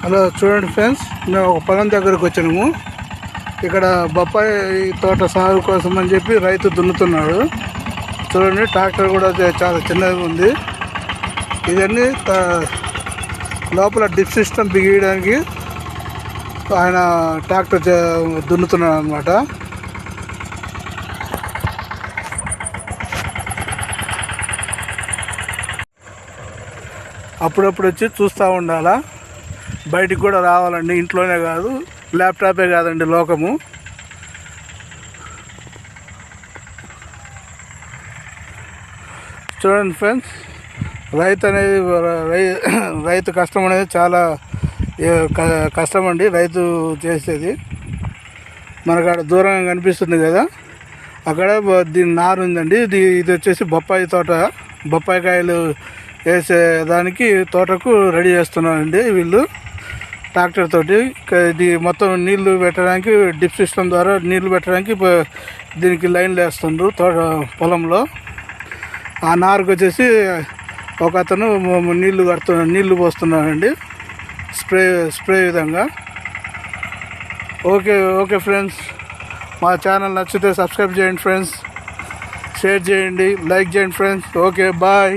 Hello చూడండి friends, మేము ఒక పొలం దగ్గరకు వచ్చినాము. ఇక్కడ బొప్పాయి తోట సాగు కోసం అని చెప్పి రైతు దున్నుతున్నాడు. చూడండి, ట్రాక్టర్ కూడా చాలా చిన్నగా ఉంది. ఇవన్నీ లోపల డిప్ సిస్టమ్ బిగియడానికి ఆయన ట్రాక్టర్ దున్నుతున్నాడు అన్నమాట. అప్పుడప్పుడు వచ్చి చూస్తూ ఉండాలా. బయటికి కూడా రావాలండి, ఇంట్లోనే కాదు, ల్యాప్టాపే కాదండి లోకము. చూడండి ఫ్రెండ్స్, రైతు కష్టం అనేది చాలా కష్టం అండి. రైతు చేసేది మనకు అక్కడ దూరంగా కనిపిస్తుంది కదా, అక్కడ దీని నారు ఉందండి. ఇది వచ్చేసి బొప్పాయి తోట. బొప్పాయి కాయలు వేసేదానికి తోటకు రెడీ చేస్తున్నారండి వీళ్ళు ట్రాక్టర్ తోటి. ఇది మొత్తం నీళ్లు పెట్టడానికి డిప్ సిస్టమ్ ద్వారా నీళ్లు పెట్టడానికి దీనికి లైన్లు వేస్తుండ్రు పొలంలో. ఆ నారుకు వచ్చేసి ఒక అతను నీళ్లు పోస్తున్నాడండి, స్ప్రే విధంగా. ఓకే ఫ్రెండ్స్, మా ఛానల్ నచ్చితే సబ్స్క్రైబ్ చేయండి ఫ్రెండ్స్, షేర్ చేయండి, లైక్ చేయండి ఫ్రెండ్స్. Okay, bye.